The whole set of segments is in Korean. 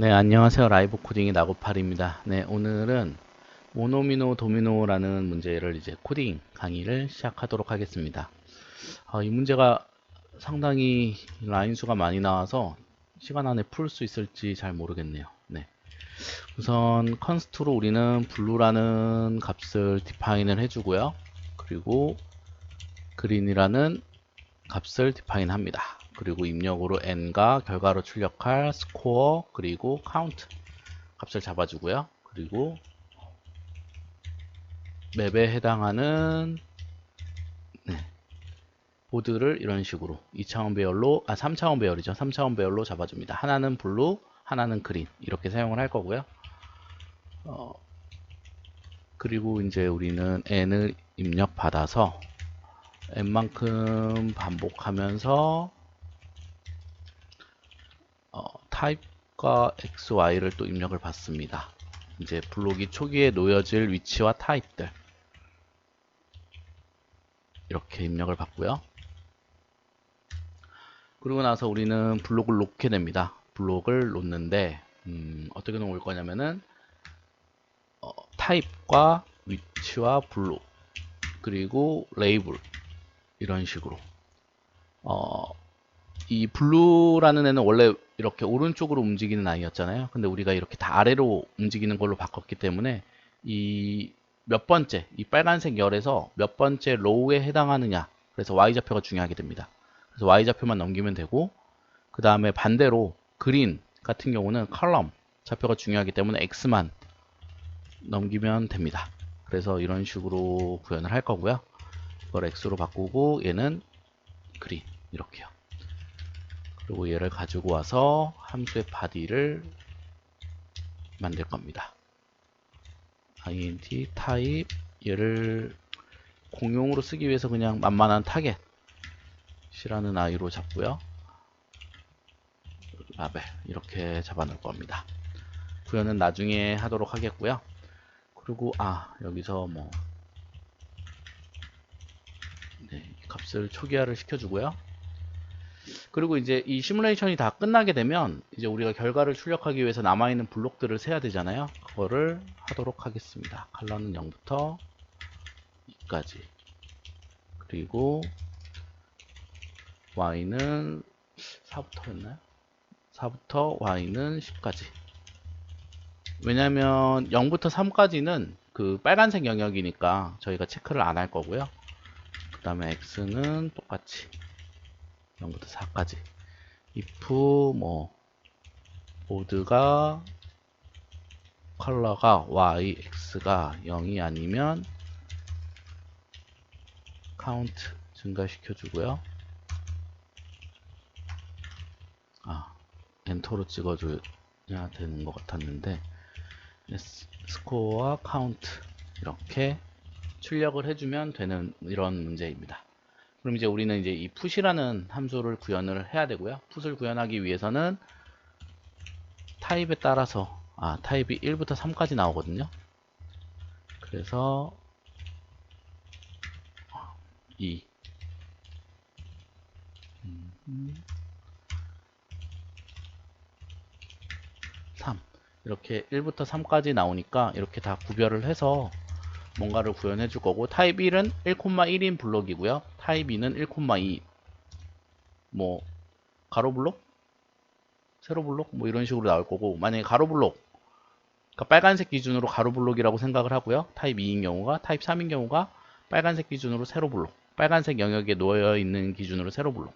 네, 안녕하세요. 라이브 코딩의 나고팔입니다. 네, 오늘은 모노미노 도미노라는 문제를 이제 코딩 강의를 시작하도록 하겠습니다. 이 문제가 상당히 라인 수가 많이 나와서 시간 안에 풀 수 있을지 잘 모르겠네요. 네. 우선 컨스트로 우리는 블루라는 값을 디파인을 해주고요. 그리고 그린이라는 값을 디파인 합니다. 그리고 입력으로 n과 결과로 출력할 스코어 그리고 카운트 값을 잡아주고요. 그리고 맵에 해당하는 보드를 이런 식으로 2차원 배열로 3차원 배열이죠. 3차원 배열로 잡아줍니다. 하나는 블루, 하나는 그린 이렇게 사용을 할 거고요. 그리고 이제 우리는 n을 입력 받아서 n만큼 반복하면서 타입과 xy를 또 입력을 받습니다. 이제 블록이 초기에 놓여질 위치와 타입들 이렇게 입력을 받고요. 그러고 나서 우리는 블록을 놓게 됩니다. 블록을 놓는데 어떻게 놓을 거냐면은 타입과 위치와 블록 그리고 레이블 이런 식으로 이 블루라는 애는 원래 이렇게 오른쪽으로 움직이는 아이였잖아요. 근데 우리가 이렇게 다 아래로 움직이는 걸로 바꿨기 때문에 이 몇 번째, 이 빨간색 열에서 몇 번째 로우에 해당하느냐. 그래서 y좌표가 중요하게 됩니다. 그래서 y좌표만 넘기면 되고, 그 다음에 반대로 그린 같은 경우는 컬럼 좌표가 중요하기 때문에 x만 넘기면 됩니다. 그래서 이런 식으로 구현을 할 거고요. 이걸 x로 바꾸고 얘는 그린 이렇게요. 그리고 얘를 가지고 와서 함수의 body를 만들 겁니다. int 타입 얘를 공용으로 쓰기 위해서 그냥 만만한 타겟이라는 아이로 잡고요. 라벨 이렇게 잡아 놓을 겁니다. 구현은 나중에 하도록 하겠고요. 그리고 여기서 뭐 값을 초기화를 시켜주고요. 그리고 이제 이 시뮬레이션이 다 끝나게 되면 이제 우리가 결과를 출력하기 위해서 남아있는 블록들을 세야 되잖아요. 그거를 하도록 하겠습니다. 컬러는 0부터 2까지 그리고 y는 4부터였나요? 4부터 y는 10까지. 왜냐면 0부터 3까지는 그 빨간색 영역이니까 저희가 체크를 안 할 거고요. 그 다음에 x는 똑같이 0부터 4까지. if 뭐 보드가 컬러가 y, x가 0이 아니면 카운트 증가시켜 주고요. 엔터로 찍어줘야 되는 것 같았는데 스코어와 카운트 이렇게 출력을 해주면 되는 이런 문제입니다. 그럼 이제 우리는 이제 이 풋이라는 함수를 구현을 해야 되고요. 풋을 구현하기 위해서는 타입에 따라서 타입이 1부터 3까지 나오거든요. 그래서 2 3 이렇게 1부터 3까지 나오니까 이렇게 다 구별을 해서 뭔가를 구현해 줄 거고 타입 1은 1,1인 블록이고요. 타입 2는 1,2 뭐 가로 블록? 세로 블록? 뭐 이런 식으로 나올 거고 만약에 가로 블록 그러니까 빨간색 기준으로 가로 블록이라고 생각을 하고요. 타입 2인 경우가 타입 3인 경우가 빨간색 기준으로 세로 블록 빨간색 영역에 놓여 있는 기준으로 세로 블록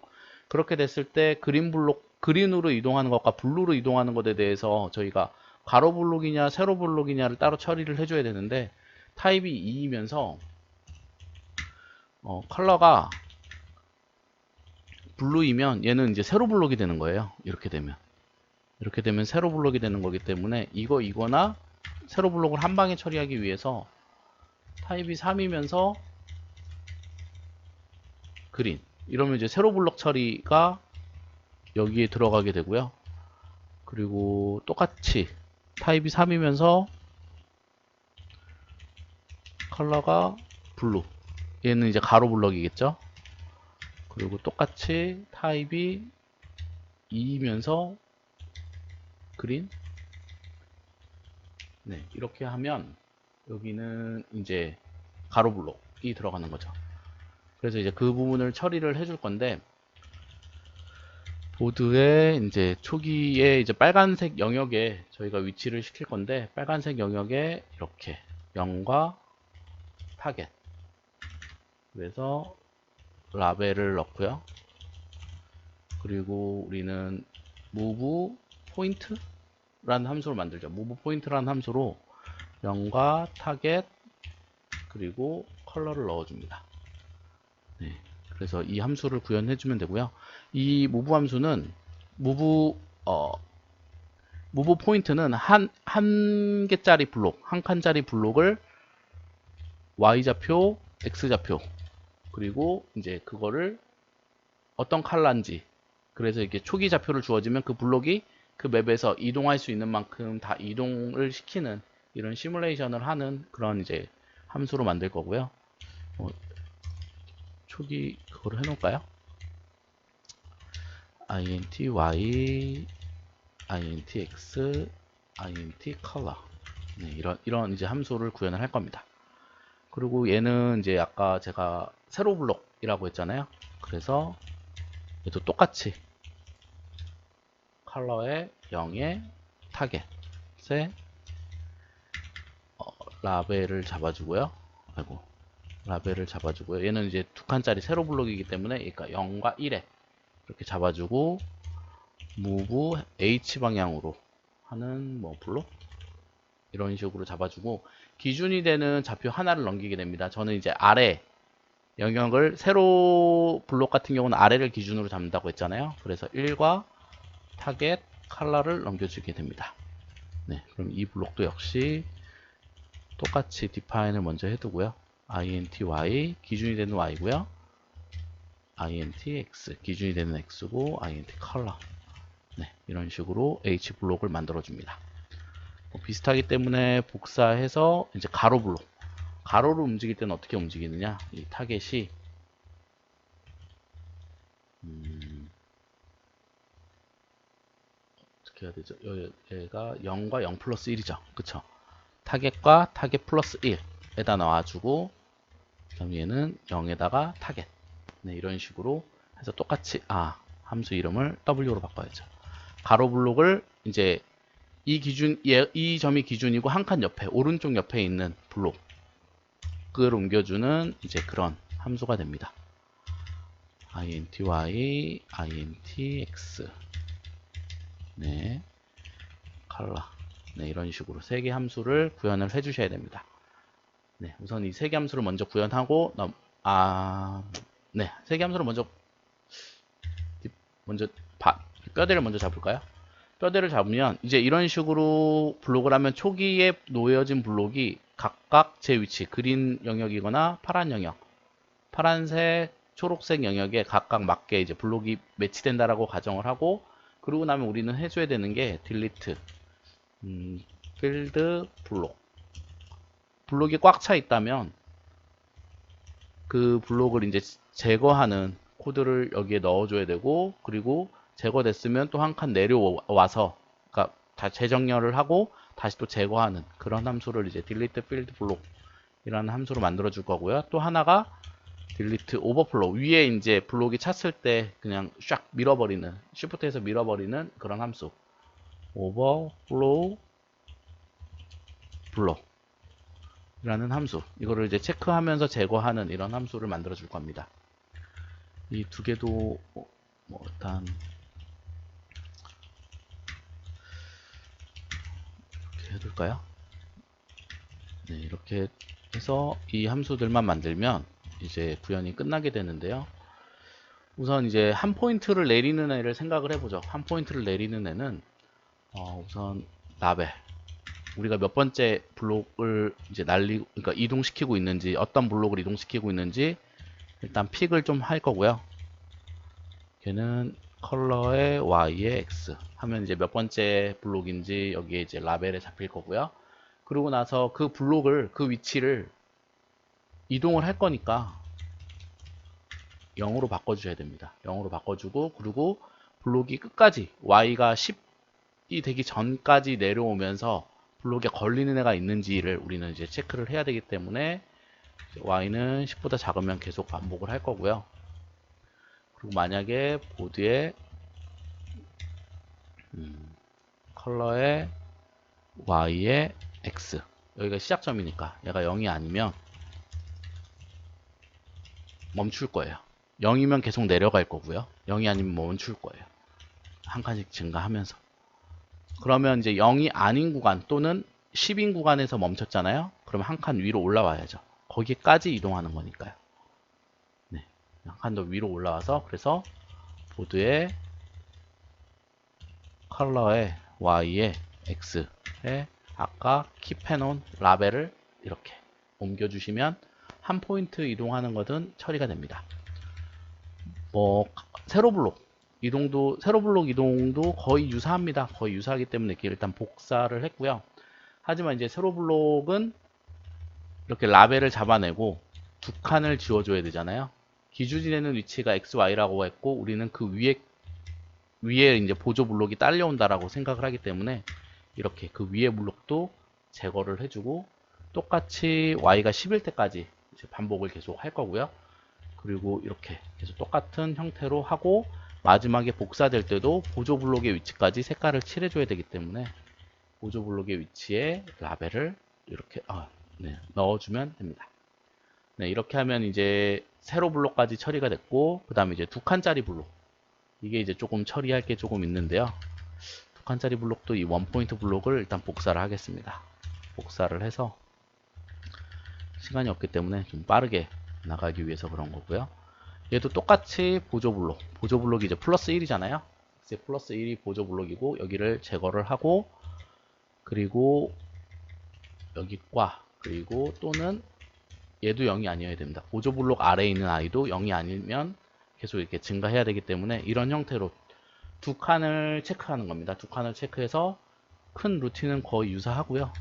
그렇게 됐을 때 그린 블록 그린으로 이동하는 것과 블루로 이동하는 것에 대해서 저희가 가로 블록이냐 세로 블록이냐를 따로 처리를 해줘야 되는데 타입이 2이면서 컬러가 블루이면 얘는 이제 세로 블록이 되는 거예요. 이렇게 되면 세로 블록이 되는 거기 때문에 이거나 세로 블록을 한 방에 처리하기 위해서 타입이 3이면서 그린 이러면 이제 세로 블록 처리가 여기에 들어가게 되고요. 그리고 똑같이 타입이 3이면서 컬러가 블루 얘는 이제 가로 블럭이겠죠. 그리고 똑같이 타입이 2이면서 그린 네, 이렇게 하면 여기는 이제 가로 블록이 들어가는 거죠. 그래서 이제 그 부분을 처리를 해줄 건데, 보드에 이제 초기에 이제 빨간색 영역에 저희가 위치를 시킬 건데, 빨간색 영역에 이렇게 0과 타겟, 그래서 라벨을 넣고요. 그리고 우리는 move point라는 함수를 만들죠. move point라는 함수로 0과 타겟 그리고 컬러를 넣어줍니다. 네, 그래서 이 함수를 구현해주면 되고요. 이 move 함수는 move 포인트는 한 개짜리 블록, 한 칸짜리 블록을 y좌표, x좌표, 그리고 이제 그거를 어떤 컬러인지, 그래서 이렇게 초기 좌표를 주어지면 그 블록이 그 맵에서 이동할 수 있는 만큼 다 이동을 시키는 이런 시뮬레이션을 하는 그런 이제 함수로 만들 거고요. 초기 그거를 해놓을까요? int y, int x, int color. 네, 이런 이제 함수를 구현을 할 겁니다. 그리고 얘는 이제 아까 제가 세로 블록이라고 했잖아요. 그래서 얘도 똑같이 컬러에 0에 타겟에 라벨을 잡아주고요. 아이고, 라벨을 잡아주고요. 얘는 이제 두 칸짜리 세로 블록이기 때문에 그러니까 0과 1에 이렇게 잡아주고 move h 방향으로 하는 뭐 블록 이런 식으로 잡아주고 기준이 되는 좌표 하나를 넘기게 됩니다. 저는 이제 아래 영역을 세로 블록 같은 경우는 아래를 기준으로 잡는다고 했잖아요. 그래서 1과 타겟 컬러를 넘겨주게 됩니다. 네, 그럼 이 블록도 역시 똑같이 define을 먼저 해두고요. int y 기준이 되는 y고요. int x 기준이 되는 x고 int color. 네, 이런 식으로 h 블록을 만들어 줍니다. 비슷하기 때문에 복사해서 이제 가로 블록, 가로로 움직일 때는 어떻게 움직이느냐, 이 타겟이 어떻게 해야 되죠? 얘가 0과 0 플러스 1이죠. 그쵸? 타겟과 타겟 플러스 1에다 놔주고 그 다음에 얘는 0에다가 타겟. 네, 이런 식으로 해서 똑같이 함수 이름을 w로 바꿔야죠. 가로 블록을 이제 이 점이 기준이고 한 칸 옆에 오른쪽 옆에 있는 블록을 옮겨주는 이제 그런 함수가 됩니다. int y, int x, 네, 컬러, 네, 이런 식으로 세 개 함수를 구현을 해주셔야 됩니다. 네, 우선 이 세 개 함수를 먼저 구현하고 네, 세 개 함수를 먼저 뼈대를 먼저 잡을까요? 뼈대를 잡으면 이제 이런 식으로 블록을 하면 초기에 놓여진 블록이 각각 제 위치, 그린 영역이거나 파란 영역, 파란색, 초록색 영역에 각각 맞게 이제 블록이 매치된다라고 가정을 하고, 그러고 나면 우리는 해줘야 되는 게 delete 필드 블록이 꽉 차 있다면 그 블록을 이제 제거하는 코드를 여기에 넣어줘야 되고, 그리고 제거됐으면 또 한 칸 내려와서 그러니까 다 재정렬을 하고 다시 또 제거하는 그런 함수를 이제 delete field block이라는 함수로 만들어 줄 거고요. 또 하나가 delete overflow, 위에 이제 블록이 찼을 때 그냥 샥 밀어버리는, shift에서 밀어버리는 그런 함수 overflow block 라는 함수, 이거를 이제 체크하면서 제거하는 이런 함수를 만들어 줄 겁니다. 이 두 개도 뭐 일단 이렇게 해둘까요? 네, 이렇게 해서 이 함수들만 만들면 이제 구현이 끝나게 되는데요. 우선 이제 한 포인트를 내리는 애를 생각을 해보죠. 한 포인트를 내리는 애는 우선 라벨, 우리가 몇 번째 블록을 이제 그러니까 이동시키고 있는지, 어떤 블록을 이동시키고 있는지 일단 픽을 좀 할 거고요. 걔는 컬러에 y에 x 하면 이제 몇 번째 블록인지 여기에 이제 라벨에 잡힐 거고요. 그러고 나서 그 블록을, 그 위치를 이동을 할 거니까 0으로 바꿔주셔야 됩니다. 0으로 바꿔주고, 그리고 블록이 끝까지 y가 10이 되기 전까지 내려오면서 블록에 걸리는 애가 있는지를 우리는 이제 체크를 해야 되기 때문에 y는 10보다 작으면 계속 반복을 할 거고요. 그리고 만약에 보드에 컬러에 y에 x, 여기가 시작점이니까 얘가 0이 아니면 멈출 거예요. 0이면 계속 내려갈 거고요. 0이 아니면 멈출 거예요. 한 칸씩 증가하면서. 그러면 이제 0이 아닌 구간 또는 10인 구간에서 멈췄잖아요. 그러면 한 칸 위로 올라와야죠. 거기까지 이동하는 거니까요. 네, 한 칸 더 위로 올라와서 그래서 보드에 컬러에 y에 x에 아까 킵해놓은 라벨을 이렇게 옮겨주시면 한 포인트 이동하는 것은 처리가 됩니다. 뭐 세로 블록 이동도 거의 유사합니다. 거의 유사하기 때문에 이렇게 일단 복사를 했고요. 하지만 이제 세로 블록은 이렇게 라벨을 잡아내고 두 칸을 지워줘야 되잖아요. 기준이 되는 위치가 x, y라고 했고 우리는 그 위에 이제 보조 블록이 딸려온다라고 생각을 하기 때문에 이렇게 그 위에 블록도 제거를 해주고 똑같이 y가 10일 때까지 이제 반복을 계속 할 거고요. 그리고 이렇게 계속 똑같은 형태로 하고 마지막에 복사될 때도 보조 블록의 위치까지 색깔을 칠해줘야 되기 때문에 보조 블록의 위치에 라벨을 이렇게 넣어주면 됩니다. 네, 이렇게 하면 이제 세로 블록까지 처리가 됐고 그 다음에 이제 두 칸짜리 블록, 이게 이제 조금 처리할 게 조금 있는데요. 두 칸짜리 블록도 이 원포인트 블록을 일단 복사를 하겠습니다. 복사를 해서 시간이 없기 때문에 좀 빠르게 나가기 위해서 그런 거고요. 얘도 똑같이 보조 블록이 이제 플러스 1이잖아요. 이제 플러스 1이 보조 블록이고 여기를 제거를 하고 그리고 여기과 그리고 또는 얘도 0이 아니어야 됩니다. 보조 블록 아래에 있는 i도 0이 아니면 계속 이렇게 증가해야 되기 때문에 이런 형태로 두 칸을 체크하는 겁니다. 두 칸을 체크해서 큰 루틴은 거의 유사하고요.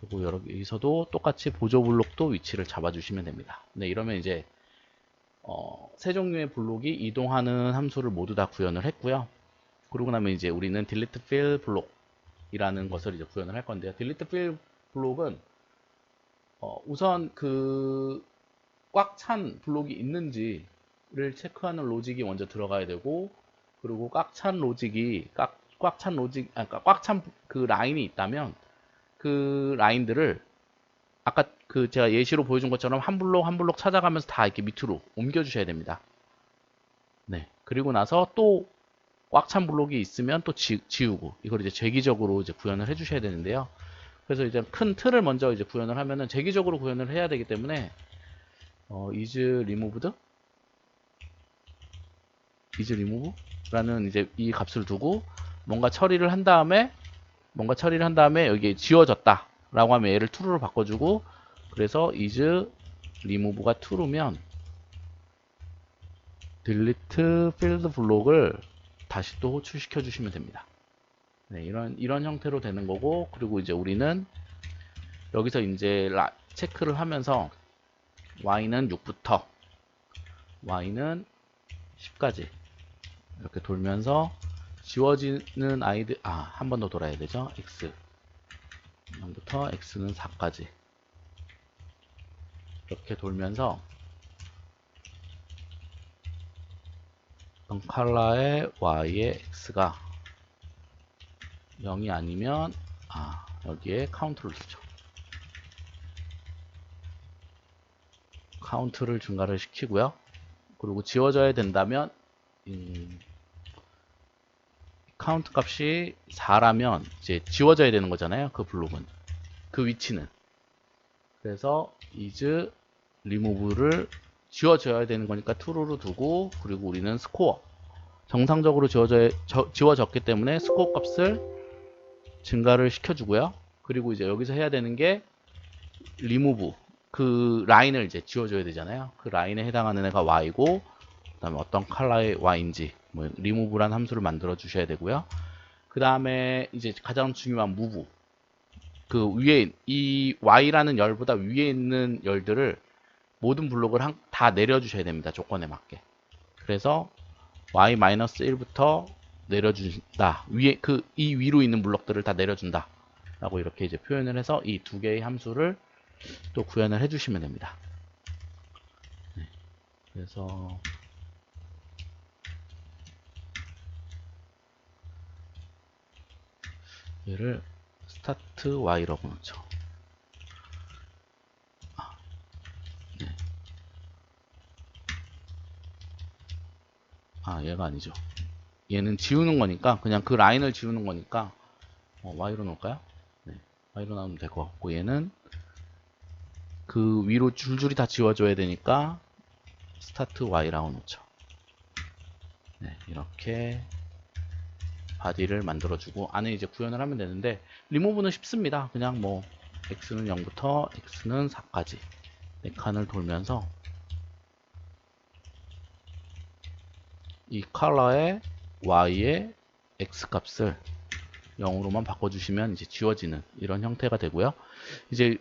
그리고 여기서도 똑같이 보조 블록도 위치를 잡아주시면 됩니다. 네, 이러면 이제 세 종류의 블록이 이동하는 함수를 모두 다 구현을 했고요. 그러고 나면 이제 우리는 delete fill 블록이라는 것을 이제 구현을 할 건데요. delete fill 블록은 우선 그 꽉 찬 블록이 있는지를 체크하는 로직이 먼저 들어가야 되고, 그리고 꽉 찬 그 라인이 있다면 그 라인들을 아까 그 제가 예시로 보여준 것처럼 한 블록 한 블록 찾아가면서 다 이렇게 밑으로 옮겨 주셔야 됩니다. 네. 그리고 나서 또 꽉 찬 블록이 있으면 또 지우고 이걸 이제 재기적으로 이제 구현을 해 주셔야 되는데요. 그래서 이제 큰 틀을 먼저 이제 구현을 하면은 재기적으로 구현을 해야 되기 때문에 is remove라는 이제 이 값을 두고 뭔가 처리를 한 다음에 여기에 지워졌다 라고 하면 얘를 true로 바꿔주고, 그래서 is remove가 true면 delete field 블록을 다시 또 호출시켜 주시면 됩니다. 네, 이런 형태로 되는 거고, 그리고 이제 우리는 여기서 이제 체크를 하면서 y는 6부터 y는 10까지 이렇게 돌면서 지워지는 아이들 한 번 더 돌아야 되죠. x 0부터 x는 4까지 이렇게 돌면서 어떤 컬러의 y의 x가 0이 아니면 여기에 카운트를 주죠. 카운트를 증가를 시키고요. 그리고 지워져야 된다면 카운트 값이 4라면 이제 지워져야 되는 거잖아요. 그 블록은, 그 위치는. 그래서 is remove를 지워져야 되는 거니까 true로 두고, 그리고 우리는 스코어, 정상적으로 지워졌기 때문에 스코어 값을 증가를 시켜주고요. 그리고 이제 여기서 해야 되는 게 remove, 그 라인을 이제 지워줘야 되잖아요. 그 라인에 해당하는 애가 y고, 그 다음에 어떤 컬러의 y인지 remove란 함수를 만들어 주셔야 되고요. 그 다음에 이제 가장 중요한 move, 그 위에 이 y라는 열보다 위에 있는 열들을 모든 블록을 다 내려주셔야 됩니다. 조건에 맞게. 그래서 y-1부터 내려준다. 이 위로 있는 블록들을 다 내려준다. 라고 이렇게 이제 표현을 해서 이 두 개의 함수를 또 구현을 해주시면 됩니다. 네, 그래서 얘를 스타트 y라고 넣죠. 네. 얘가 아니죠. 얘는 지우는 거니까 그냥 그 라인을 지우는 거니까 y로 넣을까요? 네, y로 나오면 될 것 같고, 얘는 그 위로 줄줄이 다 지워줘야 되니까 스타트 y라고 넣죠. 네, 이렇게 바디를 만들어주고 안에 이제 구현을 하면 되는데, 리무브는 쉽습니다. 그냥 뭐 x는 0부터 x는 4까지 4칸을 돌면서 이 컬러의 y의 x 값을 0으로만 바꿔주시면 이제 지워지는 이런 형태가 되고요. 이제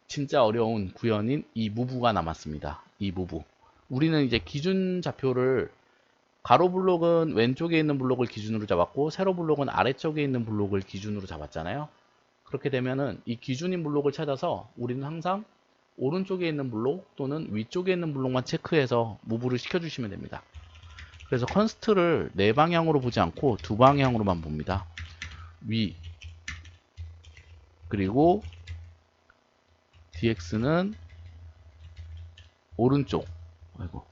진짜 어려운 구현인 이 무브가 남았습니다. 이 무브. 우리는 이제 기준 좌표를 가로 블록은 왼쪽에 있는 블록을 기준으로 잡았고, 세로 블록은 아래쪽에 있는 블록을 기준으로 잡았잖아요. 그렇게 되면은 이 기준인 블록을 찾아서 우리는 항상 오른쪽에 있는 블록 또는 위쪽에 있는 블록만 체크해서 무브를 시켜주시면 됩니다. 그래서 컨스트를 네 방향으로 보지 않고 두 방향으로만 봅니다. 위, 그리고 dx는 오른쪽, 아이고,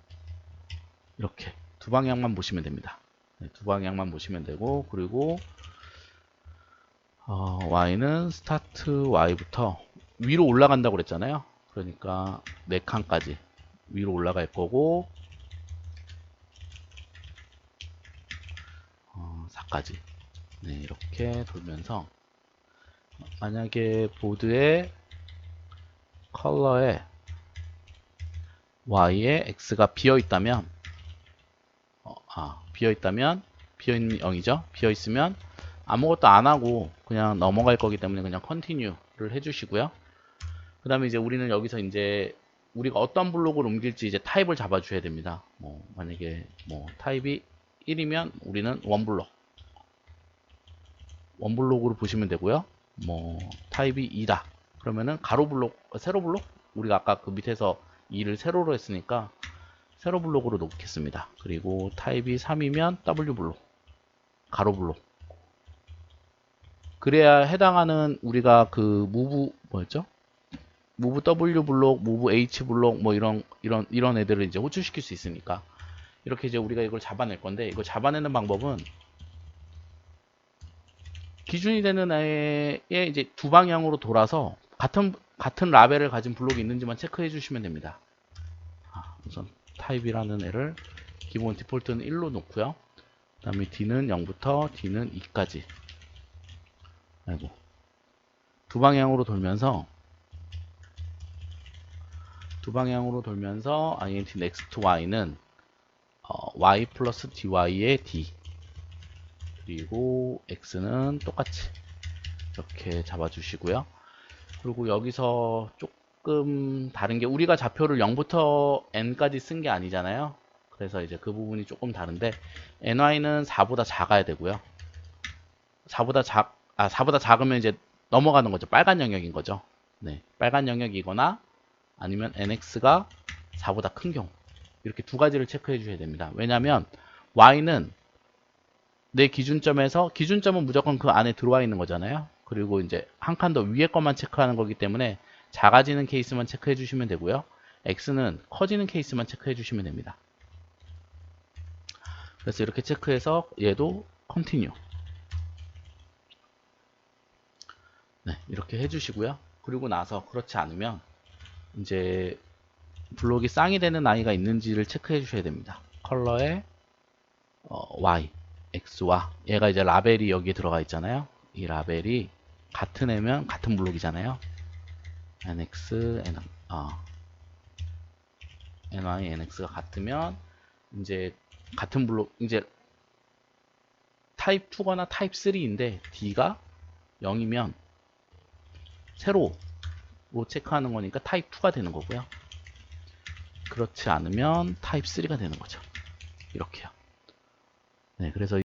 이렇게 두 방향만 보시면 됩니다. 네, 두 방향만 보시면 되고, 그리고 y는 스타트 y부터 위로 올라간다고 그랬잖아요. 그러니까 4칸까지 위로 올라갈 거고, 4까지 네, 이렇게 돌면서 만약에 보드의 컬러에 y에 x가 비어있다면 비어있는 0이죠. 비어있으면 아무것도 안하고 그냥 넘어갈 거기 때문에 그냥 컨티뉴를 해주시고요. 그 다음에 이제 우리는 여기서 이제 우리가 어떤 블록을 옮길지 이제 타입을 잡아줘야 됩니다. 만약에 타입이 1이면 우리는 원블록으로 보시면 되고요. 타입이 2다. 그러면은 가로 블록, 세로 블록? 우리가 아까 그 밑에서 2를 세로로 했으니까 세로 블록으로 놓겠습니다. 그리고 타입이 3이면 W 블록, 가로 블록. 그래야 해당하는 우리가 그 무브 뭐였죠? 무브 W 블록, 무브 H 블록 이런 애들을 이제 호출시킬 수 있으니까 이렇게 이제 우리가 이걸 잡아낼 건데, 이걸 잡아내는 방법은 기준이 되는 애에 이제 두 방향으로 돌아서 같은 라벨을 가진 블록이 있는지만 체크해 주시면 됩니다. 우선 타입이라는 애를 기본 디폴트는 1로 놓고요. 그 다음에 D는 0부터 D는 2까지. 아이고. 두 방향으로 돌면서 int next y는 y 플러스 dy의 d, 그리고 x는 똑같이 이렇게 잡아주시고요. 그리고 여기서 조금 다른 게, 우리가 좌표를 0부터 n까지 쓴 게 아니잖아요. 그래서 이제 그 부분이 조금 다른데, ny는 4보다 작아야 되고요. 4보다 작으면 이제 넘어가는 거죠. 빨간 영역인 거죠. 네, 빨간 영역이거나 아니면 nx가 4보다 큰 경우, 이렇게 두 가지를 체크해 주셔야 됩니다. 왜냐하면 y는 내 기준점은 무조건 그 안에 들어와 있는 거잖아요. 그리고 이제 한 칸 더 위에 것만 체크하는 거기 때문에 작아지는 케이스만 체크해 주시면 되고요. x는 커지는 케이스만 체크해 주시면 됩니다. 그래서 이렇게 체크해서 얘도 컨티뉴, 네, 이렇게 해주시고요. 그리고 나서 그렇지 않으면 이제 블록이 쌍이 되는 아이가 있는지를 체크해 주셔야 됩니다. 컬러에 y, x와 얘가 이제 라벨이 여기에 들어가 있잖아요. 이 라벨이 같은 애면 같은 블록이잖아요. nx, ny, nx가 같으면 이제 같은 블록, 이제 타입 2거나 타입 3인데 d가 0이면 세로로 체크하는 거니까 타입 2가 되는 거고요. 그렇지 않으면 타입 3가 되는 거죠. 이렇게요. 네, 그래서